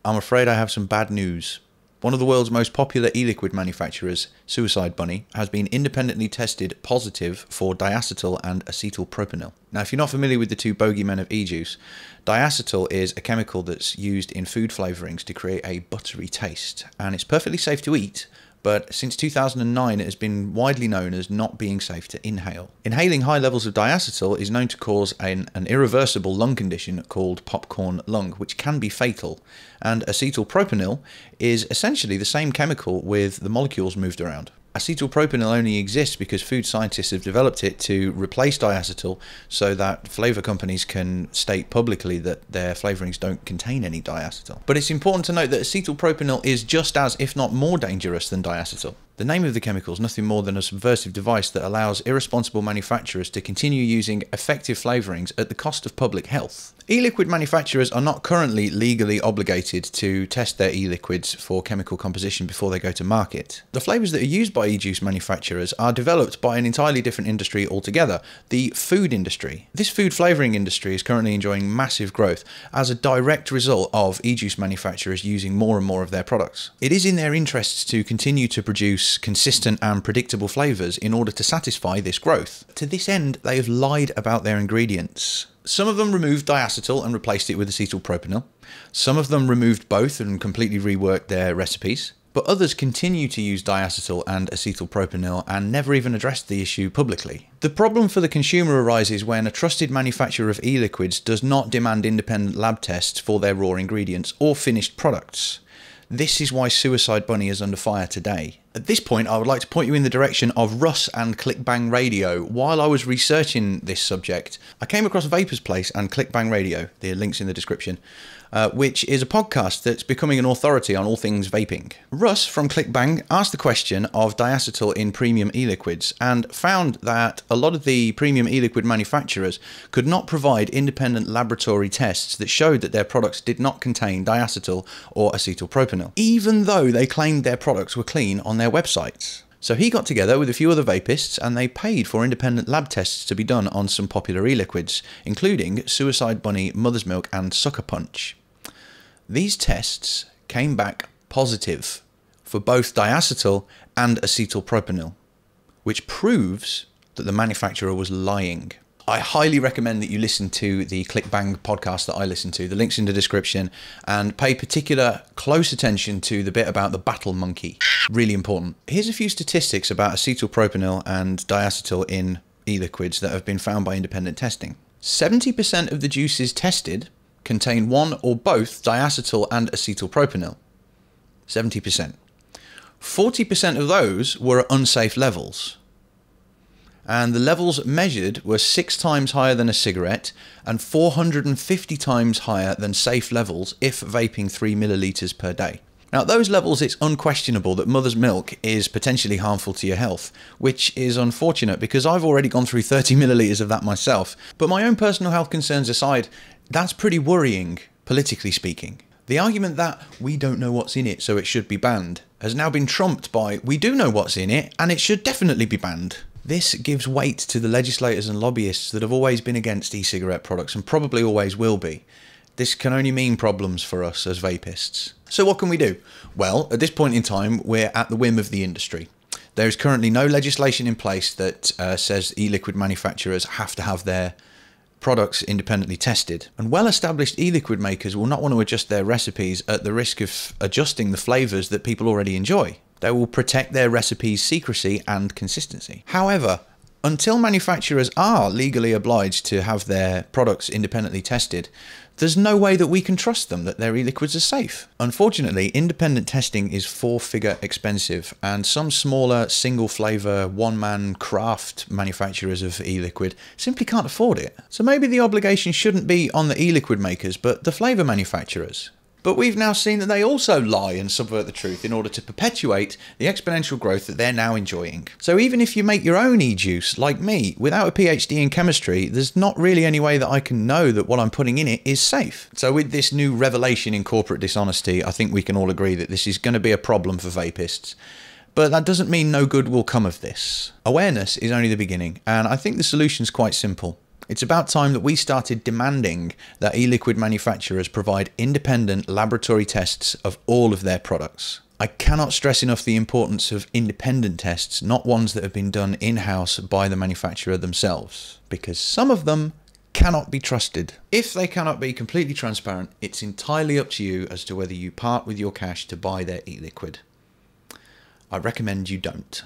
I'm afraid I have some bad news. One of the world's most popular e-liquid manufacturers, Suicide Bunny, has been independently tested positive for diacetyl and acetyl propionyl. Now, if you're not familiar with the two bogeymen of e-juice, diacetyl is a chemical that's used in food flavourings to create a buttery taste, and it's perfectly safe to eat, but since 2009 it has been widely known as not being safe to inhale. Inhaling high levels of diacetyl is known to cause an irreversible lung condition called popcorn lung, which can be fatal, and acetyl propionyl is essentially the same chemical with the molecules moved around. Acetyl propionyl only exists because food scientists have developed it to replace diacetyl so that flavour companies can state publicly that their flavourings don't contain any diacetyl. But it's important to note that acetyl propionyl is just as, if not more dangerous than diacetyl. The name of the chemical is nothing more than a subversive device that allows irresponsible manufacturers to continue using effective flavourings at the cost of public health. E-liquid manufacturers are not currently legally obligated to test their e-liquids for chemical composition before they go to market. The flavours that are used by e-juice manufacturers are developed by an entirely different industry altogether, the food industry. This food flavouring industry is currently enjoying massive growth as a direct result of e-juice manufacturers using more and more of their products. It is in their interests to continue to produce consistent and predictable flavours in order to satisfy this growth. To this end, they have lied about their ingredients. Some of them removed diacetyl and replaced it with acetyl propionyl. Some of them removed both and completely reworked their recipes. But others continue to use diacetyl and acetyl propionyl and never even addressed the issue publicly. The problem for the consumer arises when a trusted manufacturer of e-liquids does not demand independent lab tests for their raw ingredients or finished products. This is why Suicide Bunny is under fire today. At this point, I would like to point you in the direction of Russ and Clickbang Radio. While I was researching this subject, I came across Vapor's Place and Clickbang Radio, the link's in the description, which is a podcast that's becoming an authority on all things vaping. Russ from Clickbang asked the question of diacetyl in premium e-liquids and found that a lot of the premium e-liquid manufacturers could not provide independent laboratory tests that showed that their products did not contain diacetyl or acetyl propionyl, even though they claimed their products were clean on their websites. So he got together with a few other vapists and they paid for independent lab tests to be done on some popular e-liquids, including Suicide Bunny, Mother's Milk and Sucker Punch. These tests came back positive for both diacetyl and acetyl propionyl, which proves that the manufacturer was lying. I highly recommend that you listen to the Clickbang podcast that I listen to. The link's in the description, and pay particular close attention to the bit about the battle monkey. Really important. Here's a few statistics about acetyl propionyl and diacetyl in e-liquids that have been found by independent testing. 70% of the juices tested contain one or both diacetyl and acetyl propionyl. 70%. 40% of those were at unsafe levels. And the levels measured were 6 times higher than a cigarette and 450 times higher than safe levels if vaping 3 milliliters per day. Now, at those levels, it's unquestionable that mother's milk is potentially harmful to your health, which is unfortunate because I've already gone through 30 milliliters of that myself. But my own personal health concerns aside, that's pretty worrying, politically speaking. The argument that we don't know what's in it, so it should be banned, has now been trumped by we do know what's in it, and it should definitely be banned. This gives weight to the legislators and lobbyists that have always been against e-cigarette products and probably always will be. This can only mean problems for us as vapists. So what can we do? Well, at this point in time, we're at the whim of the industry. There is currently no legislation in place that says e-liquid manufacturers have to have their products independently tested. And well-established e-liquid makers will not want to adjust their recipes at the risk of adjusting the flavours that people already enjoy. They will protect their recipes' secrecy and consistency. However, until manufacturers are legally obliged to have their products independently tested, there's no way that we can trust them that their e-liquids are safe. Unfortunately, independent testing is 4-figure expensive, and some smaller single-flavour, one-man craft manufacturers of e-liquid simply can't afford it. So maybe the obligation shouldn't be on the e-liquid makers, but the flavour manufacturers. But we've now seen that they also lie and subvert the truth in order to perpetuate the exponential growth that they're now enjoying. So even if you make your own e-juice, like me, without a PhD in chemistry, there's not really any way that I can know that what I'm putting in it is safe. So with this new revelation in corporate dishonesty, I think we can all agree that this is going to be a problem for vapists. But that doesn't mean no good will come of this. Awareness is only the beginning, and I think the solution's quite simple. It's about time that we started demanding that e-liquid manufacturers provide independent laboratory tests of all of their products. I cannot stress enough the importance of independent tests, not ones that have been done in-house by the manufacturer themselves, because some of them cannot be trusted. If they cannot be completely transparent, it's entirely up to you as to whether you part with your cash to buy their e-liquid. I recommend you don't.